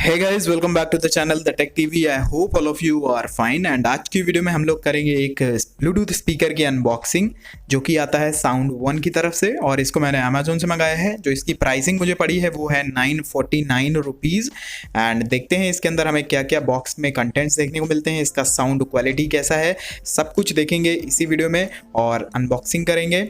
Hey guys, welcome back to the channel the tech TV. I hope all of you are fine. And आज की video में हम लोग करेंगे एक ब्लूटूथ स्पीकर की अनबॉक्सिंग जो कि आता है साउंड वन की तरफ से, और इसको मैंने अमेजोन से मंगाया है। जो इसकी प्राइसिंग मुझे पड़ी है वो है 949 रुपीज़। एंड देखते हैं इसके अंदर हमें क्या क्या बॉक्स में कंटेंट्स देखने को मिलते हैं, इसका साउंड क्वालिटी कैसा है, सब कुछ देखेंगे इसी वीडियो में और अनबॉक्सिंग करेंगे।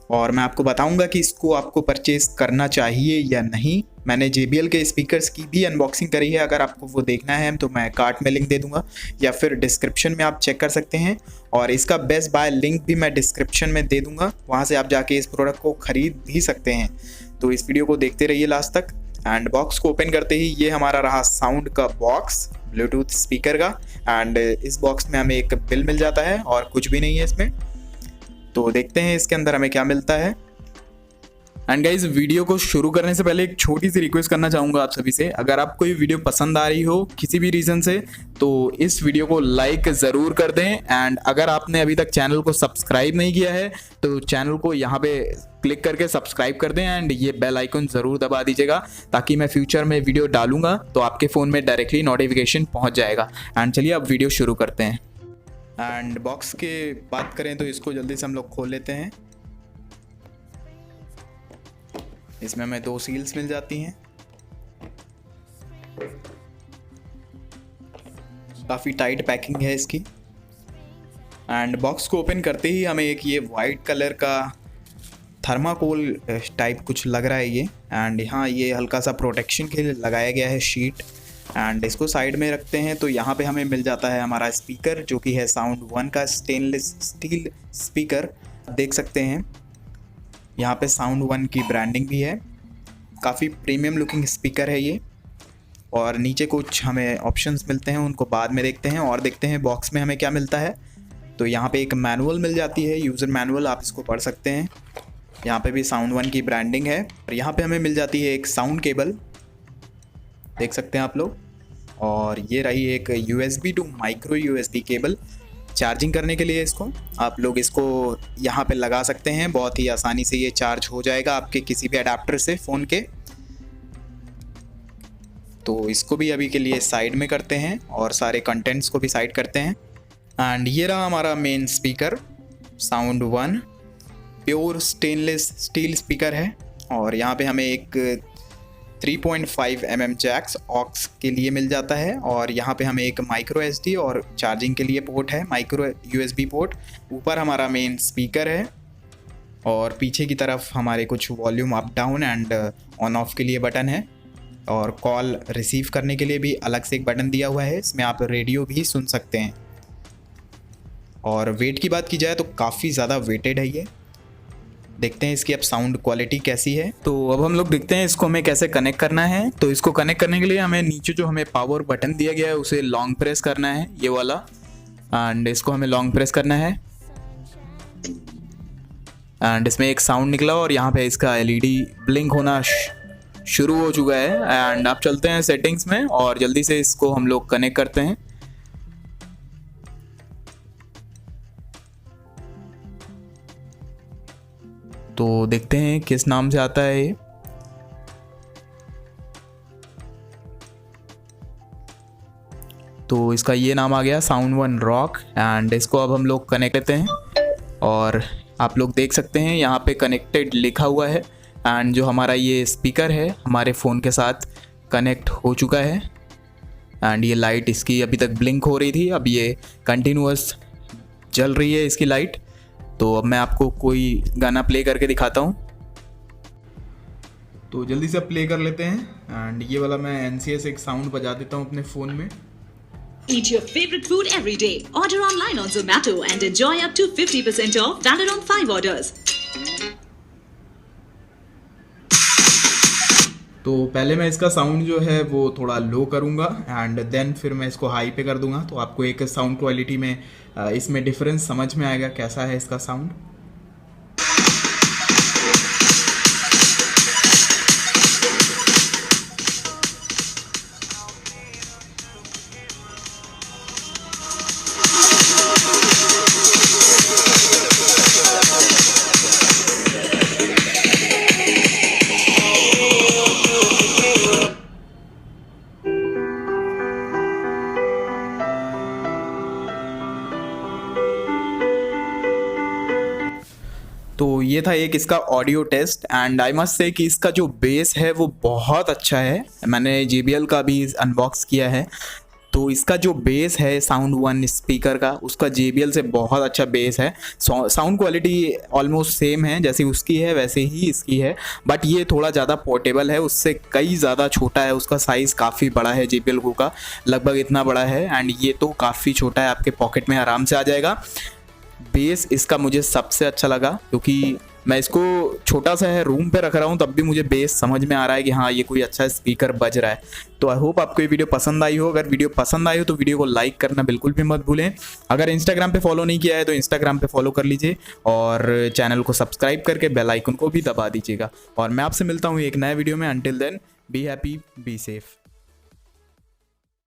और मैं आपको बताऊंगा कि इसको आपको परचेज करना चाहिए या नहीं। मैंने JBL के स्पीकर्स की भी अनबॉक्सिंग करी है, अगर आपको वो देखना है तो मैं कार्ट में लिंक दे दूंगा या फिर डिस्क्रिप्शन में आप चेक कर सकते हैं। और इसका बेस्ट बाय लिंक भी मैं डिस्क्रिप्शन में दे दूंगा, वहाँ से आप जाके इस प्रोडक्ट को ख़रीद भी सकते हैं। तो इस वीडियो को देखते रहिए लास्ट तक। एंड बॉक्स को ओपन करते ही ये हमारा रहा साउंड का बॉक्स ब्लूटूथ स्पीकर का। एंड इस बॉक्स में हमें एक बिल मिल जाता है और कुछ भी नहीं है इसमें। तो देखते हैं इसके अंदर हमें क्या मिलता है। एंड गाइज, वीडियो को शुरू करने से पहले एक छोटी सी रिक्वेस्ट करना चाहूँगा आप सभी से। अगर आपको ये वीडियो पसंद आ रही हो किसी भी रीज़न से तो इस वीडियो को लाइक ज़रूर कर दें। एंड अगर आपने अभी तक चैनल को सब्सक्राइब नहीं किया है तो चैनल को यहाँ पे क्लिक करके सब्सक्राइब कर दें। एंड ये बेल आइकन ज़रूर दबा दीजिएगा ताकि मैं फ्यूचर में वीडियो डालूंगा तो आपके फ़ोन में डायरेक्टली नोटिफिकेशन पहुँच जाएगा। एंड चलिए अब वीडियो शुरू करते हैं। एंड बॉक्स के बात करें तो इसको जल्दी से हम लोग खोल लेते हैं। इसमें हमें 2 सील्स मिल जाती हैं। काफ़ी टाइट पैकिंग है इसकी। एंड बॉक्स को ओपन करते ही हमें एक ये वाइट कलर का थर्माकोल टाइप कुछ लग रहा है ये। एंड यहाँ ये हल्का सा प्रोटेक्शन के लिए लगाया गया है शीट। एंड इसको साइड में रखते हैं तो यहाँ पे हमें मिल जाता है हमारा स्पीकर जो कि है साउंड वन का स्टेनलेस स्टील स्पीकर। देख सकते हैं यहाँ पे साउंड वन की ब्रांडिंग भी है। काफ़ी प्रीमियम लुकिंग स्पीकर है ये। और नीचे कुछ हमें ऑप्शंस मिलते हैं, उनको बाद में देखते हैं। और देखते हैं बॉक्स में हमें क्या मिलता है। तो यहाँ पे एक मैनुअल मिल जाती है, यूज़र मैनुअल, आप इसको पढ़ सकते हैं। यहाँ पे भी साउंड वन की ब्रांडिंग है। और यहाँ पे हमें मिल जाती है एक साउंड केबल, देख सकते हैं आप लोग। और ये रही एक USB to micro USB cable charging करने के लिए। इसको आप लोग इसको यहाँ पे लगा सकते हैं, बहुत ही आसानी से ये चार्ज हो जाएगा आपके किसी भी अडेप्टर से फ़ोन के। तो इसको भी अभी के लिए साइड में करते हैं और सारे कंटेंट्स को भी साइड करते हैं। एंड ये रहा हमारा main speaker sound one, pure stainless steel speaker है। और यहाँ पे हमें एक 3.5 mm जैक्स ऑक्स के लिए मिल जाता है। और यहाँ पे हमें एक माइक्रो SD और चार्जिंग के लिए पोर्ट है, माइक्रो USB पोर्ट। ऊपर हमारा मेन स्पीकर है और पीछे की तरफ हमारे कुछ volume up down and on off के लिए बटन है। और कॉल रिसीव करने के लिए भी अलग से एक बटन दिया हुआ है, इसमें आप रेडियो भी सुन सकते हैं। और वेट की बात की जाए तो काफ़ी ज़्यादा वेटेड है ये। देखते हैं इसकी अब साउंड क्वालिटी कैसी है। तो अब हम लोग देखते हैं इसको हमें कैसे कनेक्ट करना है। तो इसको कनेक्ट करने के लिए हमें नीचे जो हमें पावर बटन दिया गया है उसे लॉन्ग प्रेस करना है, ये वाला। एंड इसको हमें लॉन्ग प्रेस करना है। एंड इसमें एक साउंड निकला और यहाँ पे इसका LED ब्लिंक होना शुरू हो चुका है। एंड आप चलते हैं सेटिंग्स में और जल्दी से इसको हम लोग कनेक्ट करते हैं। तो देखते हैं किस नाम से आता है ये। तो इसका ये नाम आ गया साउंड वन रॉक। एंड इसको अब हम लोग कनेक्ट करते हैं और आप लोग देख सकते हैं यहाँ पे कनेक्टेड लिखा हुआ है। एंड जो हमारा ये स्पीकर है हमारे फ़ोन के साथ कनेक्ट हो चुका है। एंड ये लाइट इसकी अभी तक ब्लिंक हो रही थी, अब ये कंटिन्यूअस जल रही है इसकी लाइट। तो अब मैं आपको कोई गाना प्ले करके दिखाता हूँ। तो जल्दी से प्ले कर लेते हैं। एंड ये वाला मैं NCS एक साउंड बजा देता हूँ अपने फ़ोन में। Eat your favorite food every day. Order online on Zomato and enjoy up to 50% off valid on 5 orders. तो पहले मैं इसका साउंड जो है वो थोड़ा लो करूँगा एंड देन फिर मैं इसको हाई पे कर दूँगा। तो आपको एक साउंड क्वालिटी में इसमें डिफरेंस समझ में आएगा कैसा है इसका साउंड। ये था एक इसका audio test and I must say कि इसका जो बेस है वो बहुत अच्छा है। मैंने JBL का भी अनबॉक्स किया है, तो इसका जो बेस है साउंड वन स्पीकर का, उसका JBL से बहुत अच्छा बेस है। साउंड क्वालिटी ऑलमोस्ट सेम है, जैसी उसकी है वैसे ही इसकी है, बट ये थोड़ा ज़्यादा पोर्टेबल है, उससे कई ज़्यादा छोटा है। उसका साइज़ काफ़ी बड़ा है JBL Go का, लगभग इतना बड़ा है, एंड ये तो काफ़ी छोटा है, आपके पॉकेट में आराम से आ जाएगा। बेस इसका मुझे सबसे अच्छा लगा, क्योंकि मैं इसको छोटा सा है रूम पे रख रहा हूँ, तब भी मुझे बेस समझ में आ रहा है कि हाँ ये कोई अच्छा स्पीकर बज रहा है। तो आई होप आपको ये वीडियो पसंद आई हो। अगर वीडियो पसंद आई हो तो वीडियो को लाइक करना बिल्कुल भी मत भूलें। अगर इंस्टाग्राम पे फॉलो नहीं किया है तो इंस्टाग्राम पे फॉलो कर लीजिए, और चैनल को सब्सक्राइब करके बेल आइकन को भी दबा दीजिएगा। और मैं आपसे मिलता हूँ एक नए वीडियो में। Until then, be happy, be safe.